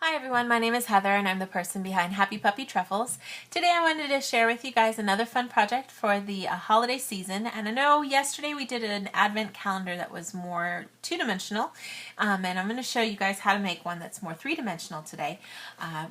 Hi everyone, my name is Heather and I'm the person behind Happy Puppy Truffles. Today I wanted to share with you guys another fun project for the holiday season. And I know yesterday we did an advent calendar that was more two-dimensional, and I'm going to show you guys how to make one that's more three-dimensional today,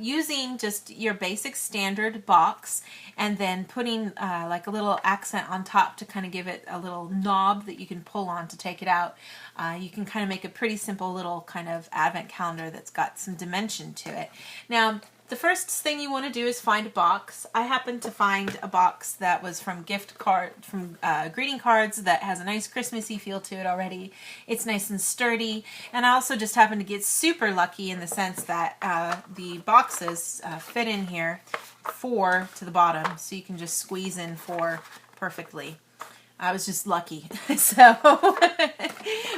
using just your basic standard box and then putting like a little accent on top to kind of give it a little knob that you can pull on to take it out. You can kind of make a pretty simple little kind of advent calendar that's got some dimension to it. Now, the first thing you want to do is find a box. I happened to find a box that was from greeting cards that has a nice Christmassy feel to it already. It's nice and sturdy, and I also just happened to get super lucky in the sense that the boxes fit in here 4 to the bottom, so you can just squeeze in 4 perfectly. I was just lucky. So,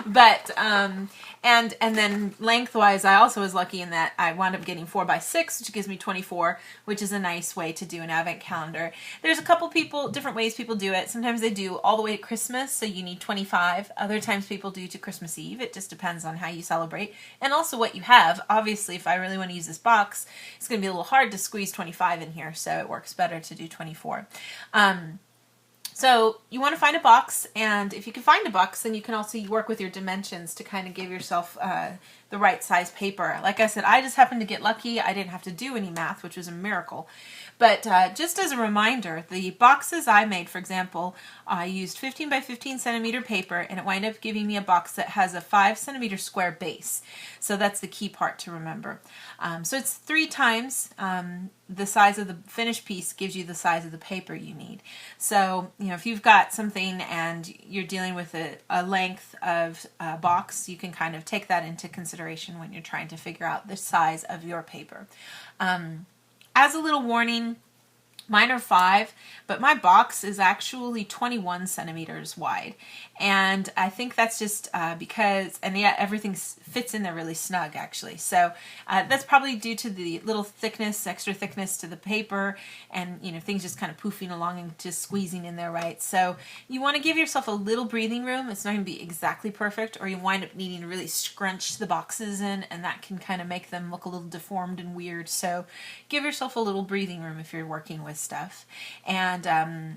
but, and then lengthwise, I also was lucky in that I wound up getting 4 by 6, which gives me 24, which is a nice way to do an advent calendar. There's a couple different ways people do it. Sometimes they do all the way to Christmas, so you need 25. Other times people do to Christmas Eve. It just depends on how you celebrate and also what you have. Obviously, if I really want to use this box, it's going to be a little hard to squeeze 25 in here, so it works better to do 24. So you want to find a box, and if you can find a box, then you can also work with your dimensions to kind of give yourself the right size paper. Like I said, I just happened to get lucky. I didn't have to do any math, which was a miracle. But just as a reminder, the boxes I made, for example, I used 15 by 15 centimeter paper, and it wound up giving me a box that has a 5 centimeter square base. So that's the key part to remember. So it's 3 times the size of the finished piece gives you the size of the paper you need. So, you know, if you've got something and you're dealing with a length of box, you can kind of take that into consideration when you're trying to figure out the size of your paper. As a little warning, mine are 5, but my box is actually 21 centimeters wide. And I think that's just because, and yet everything fits in there really snug actually. So that's probably due to the little thickness, extra thickness to the paper, and you know, things just kind of poofing along and just squeezing in there, right? So you want to give yourself a little breathing room. It's not going to be exactly perfect, or you wind up needing to really scrunch the boxes in, and that can kind of make them look a little deformed and weird. So give yourself a little breathing room if you're working with stuff. And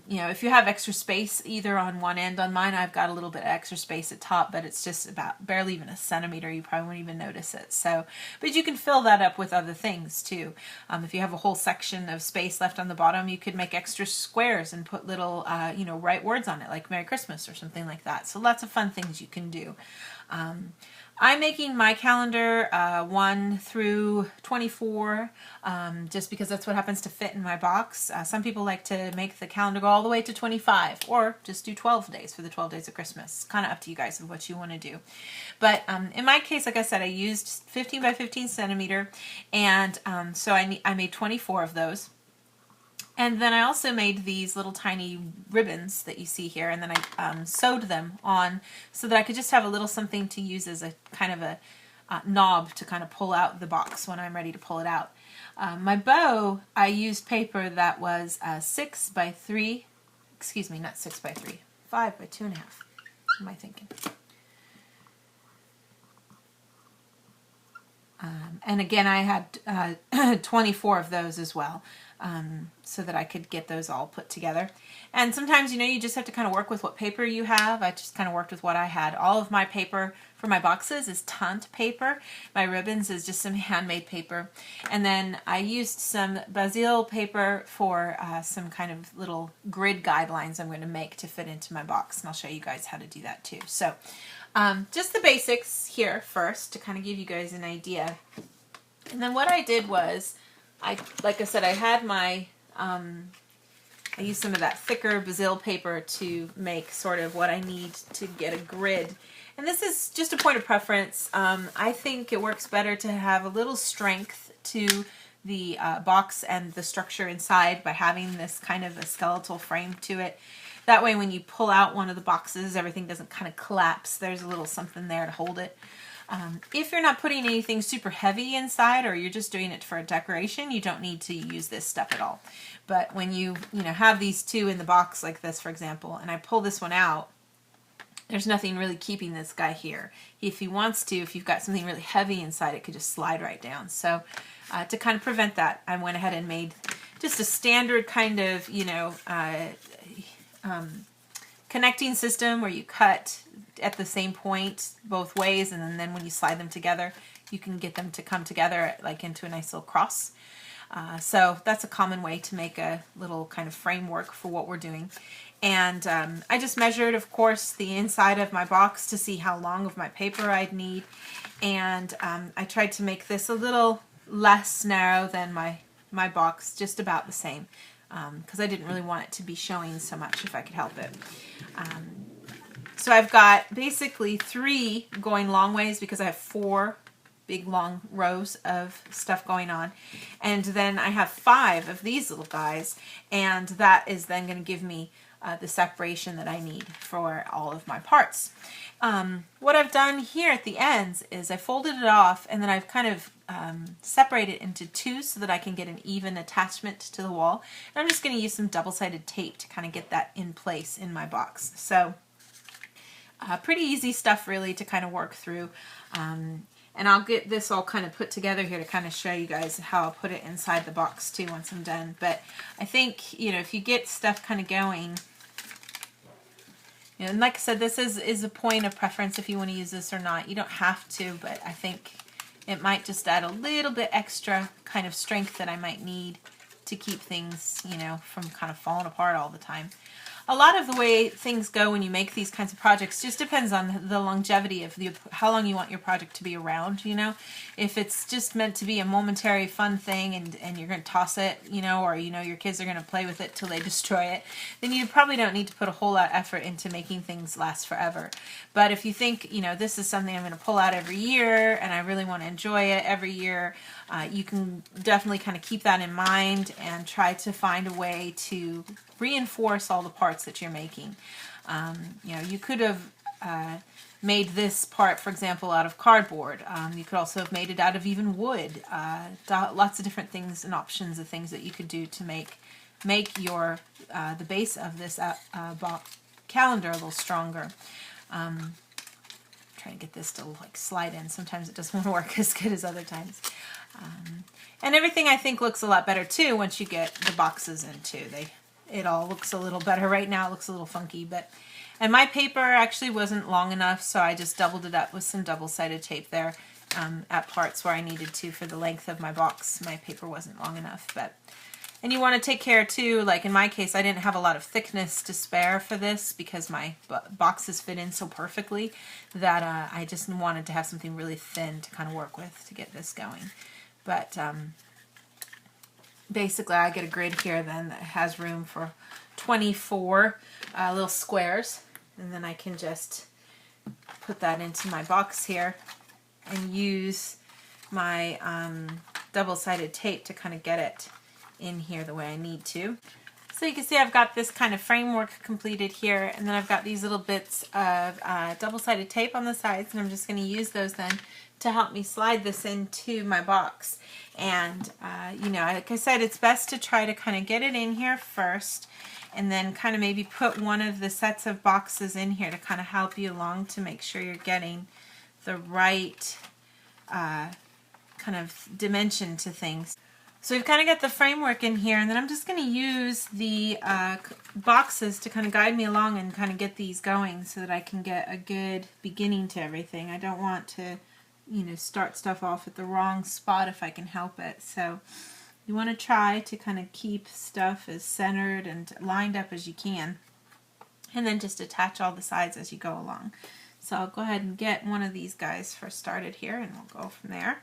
you know, if you have extra space either on one end, on mine I've got a little bit of extra space at top, but it's just about barely even a centimeter. You probably won't even notice it. So, but you can fill that up with other things too. If you have a whole section of space left on the bottom, you could make extra squares and put little you know, write words on it like Merry Christmas or something like that. So lots of fun things you can do. I'm making my calendar 1 through 24 just because that's what happens to fit in my box. Some people like to make the calendar go all the way to 25, or just do 12 days for the 12 days of Christmas. It's kind of up to you guys of what you want to do. But in my case, like I said, I used 15 by 15 centimeter, and so I made 24 of those. And then I also made these little tiny ribbons that you see here, and then I sewed them on so that I could just have a little something to use as a kind of a knob to kind of pull out the box when I'm ready to pull it out. My bow, I used paper that was 6 by 3, excuse me, not 6 by 3, 5 by 2.5. What am I thinking? And again, I had 24 of those as well, so that I could get those all put together. And sometimes, you know, you just have to kind of work with what paper you have. I just kind of worked with what I had. All of my paper for my boxes is Tante paper. My ribbons is just some handmade paper. And then I used some basil paper for some kind of little grid guidelines I'm going to make to fit into my box. And I'll show you guys how to do that too. So just the basics here first to kind of give you guys an idea. And then what I did was, like I said, I had my, I used some of that thicker basil paper to make sort of what I need to get a grid. And this is just a point of preference. I think it works better to have a little strength to the box and the structure inside by having this kind of a skeletal frame to it. That way when you pull out one of the boxes, everything doesn't kind of collapse. There's a little something there to hold it. If you're not putting anything super heavy inside, or you're just doing it for a decoration, you don't need to use this stuff at all. But when you have these two in the box like this, for example, and I pull this one out, there's nothing really keeping this guy here. If he wants to, if you've got something really heavy inside, it could just slide right down. So to kind of prevent that, I went ahead and made just a standard kind of, connecting system where you cut at the same point both ways, and then when you slide them together, you can get them to come together like into a nice little cross. So that's a common way to make a little kind of framework for what we're doing. And I just measured, of course, the inside of my box to see how long of my paper I'd need. And I tried to make this a little less narrow than my box, just about the same, because I didn't really want it to be showing so much if I could help it. So I've got basically 3 going long ways because I have 4 big long rows of stuff going on, and then I have 5 of these little guys, and that is then going to give me the separation that I need for all of my parts. What I've done here at the ends is I folded it off, and then I've kind of separated it into 2 so that I can get an even attachment to the wall. And I'm just going to use some double-sided tape to kind of get that in place in my box. So pretty easy stuff really to kind of work through. And I'll get this all kind of put together here to kind of show you guys how I'll put it inside the box too once I'm done. But I think, if you get stuff kind of going, and like I said, this is a point of preference if you want to use this or not. You don't have to, but I think it might just add a little bit extra kind of strength that I might need to keep things, from kind of falling apart all the time. A lot of the way things go when you make these kinds of projects just depends on the longevity of how long you want your project to be around, If it's just meant to be a momentary fun thing and you're going to toss it, or your kids are going to play with it till they destroy it, then you probably don't need to put a whole lot of effort into making things last forever. But if you think, this is something I'm going to pull out every year and I really want to enjoy it every year, you can definitely kind of keep that in mind and try to find a way to reinforce all the parts that you're making. You could have made this part, for example, out of cardboard. You could also have made it out of even wood. Lots of different things and options of things that you could do to make your the base of this calendar a little stronger. Trying to get this to slide in. Sometimes it doesn't work as good as other times. And everything I think looks a lot better too once you get the boxes in too. It all looks a little better right now. It looks a little funky, and my paper actually wasn't long enough, so I just doubled it up with some double-sided tape there at parts where I needed to for the length of my box. My paper wasn't long enough, and you want to take care too, like in my case, I didn't have a lot of thickness to spare for this because my boxes fit in so perfectly that I just wanted to have something really thin to kind of work with to get this going. But basically I get a grid here then that has room for 24 little squares, and then I can just put that into my box here and use my double-sided tape to kind of get it in here the way I need to. So you can see I've got this kind of framework completed here, and then I've got these little bits of double-sided tape on the sides, and I'm just going to use those then to help me slide this into my box. And like I said, it's best to try to kind of get it in here first, and then kind of maybe put one of the sets of boxes in here to kind of help you along to make sure you're getting the right kind of dimension to things. So we've kind of got the framework in here, and then I'm just going to use the boxes to kind of guide me along and kind of get these going so that I can get a good beginning to everything. I don't want to start stuff off at the wrong spot if I can help it. So you want to try to kind of keep stuff as centered and lined up as you can, and then just attach all the sides as you go along. So I'll go ahead and get one of these guys first started here, and we'll go from there.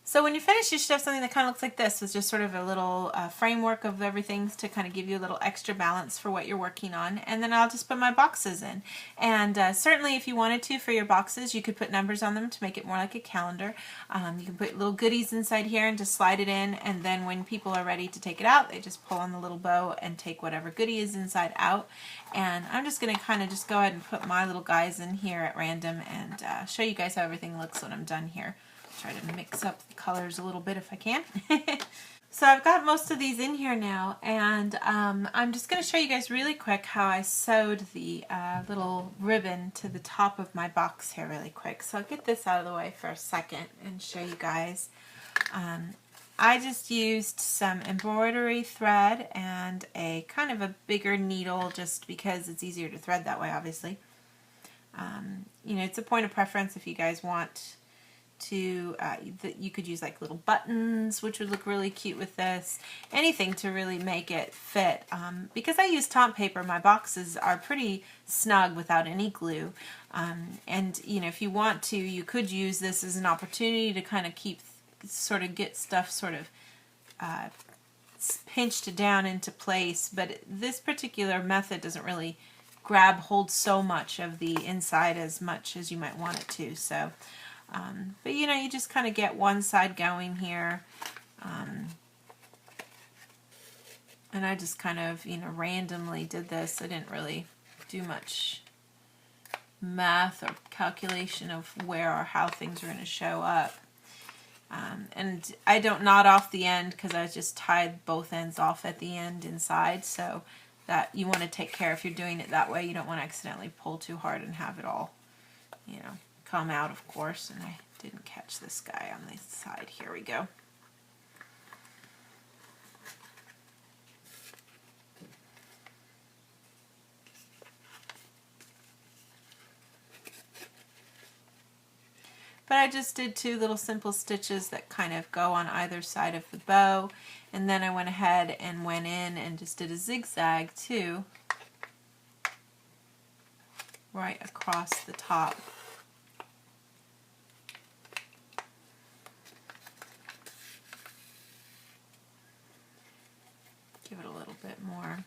So when you finish, you should have something that kind of looks like this. It's just sort of a little framework of everything to kind of give you a little extra balance for what you're working on. And then I'll just put my boxes in. And certainly if you wanted to for your boxes, you could put numbers on them to make it more like a calendar. You can put little goodies inside here and just slide it in. And then when people are ready to take it out, they just pull on the little bow and take whatever goodie is inside out. And I'm just going to kind of just go ahead and put my little guys in here at random and show you guys how everything looks when I'm done here. Try to mix up the colors a little bit if I can. So I've got most of these in here now, and I'm just going to show you guys really quick how I sewed the little ribbon to the top of my box here really quick. So I'll get this out of the way for a second and show you guys. I just used some embroidery thread and a kind of a bigger needle just because it's easier to thread that way, obviously. You know, it's a point of preference if you guys want to, you could use like little buttons, which would look really cute with this. Anything to really make it fit. Because I use taut paper, my boxes are pretty snug without any glue. And, you know, if you want to, you could use this as an opportunity to kind of get stuff sort of pinched down into place. But this particular method doesn't really hold so much of the inside as much as you might want it to. So, but you know, you just kind of get one side going here. And I just kind of, you know, randomly did this. I didn't really do much math or calculation of where or how things are going to show up. And I don't knot off the end because I just tied both ends off at the end inside. So that you want to take care if you're doing it that way. You don't want to accidentally pull too hard and have it all, you know, come out, of course. And I didn't catch this guy on the side. Here we go. But I just did 2 little simple stitches that kind of go on either side of the bow, and then I went ahead and went in and just did a zigzag too, right across the top. Give it a little bit more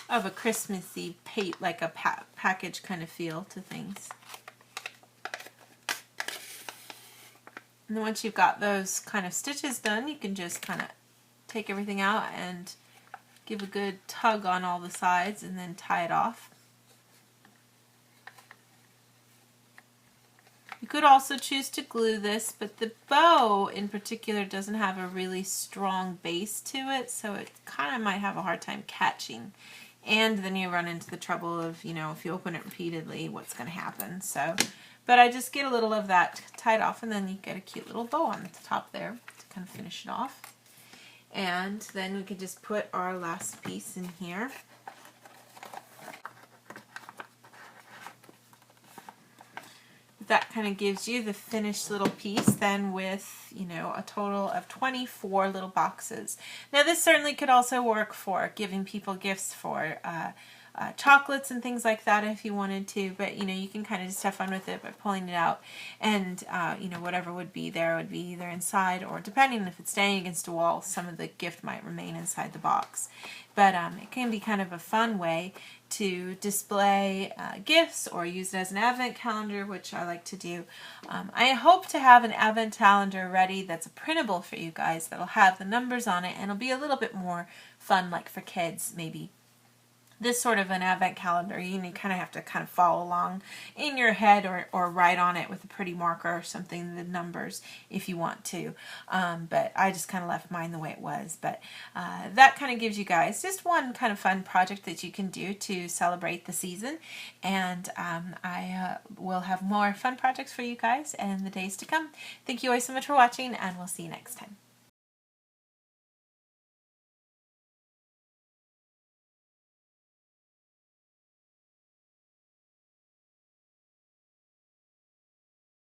of a Christmassy like a package kind of feel to things. And then once you've got those kind of stitches done, you can just kind of take everything out and give a good tug on all the sides and then tie it off. You could also choose to glue this, but the bow in particular doesn't have a really strong base to it, so it kind of might have a hard time catching. And then you run into the trouble of, you know, if you open it repeatedly, what's going to happen. So, but I just get a little of that tied off, and then you get a cute little bow on the top there to kind of finish it off. And then we can just put our last piece in here. That kind of gives you the finished little piece then with, you know, a total of 24 little boxes. Now this certainly could also work for giving people gifts for chocolates and things like that if you wanted to, but you know, you can kind of just have fun with it by pulling it out, and you know, whatever would be there would be either inside, or depending if it's staying against a wall, some of the gift might remain inside the box. But it can be kind of a fun way to display gifts or use it as an advent calendar, which I like to do. I hope to have an advent calendar ready that's a printable for you guys, that'll have the numbers on it, and it'll be a little bit more fun, like for kids maybe. This sort of an advent calendar, you kind of have to kind of follow along in your head, or write on it with a pretty marker or something, the numbers, if you want to. But I just kind of left mine the way it was. But that kind of gives you guys just one kind of fun project that you can do to celebrate the season. And I will have more fun projects for you guys in the days to come. Thank you always so much for watching, and we'll see you next time.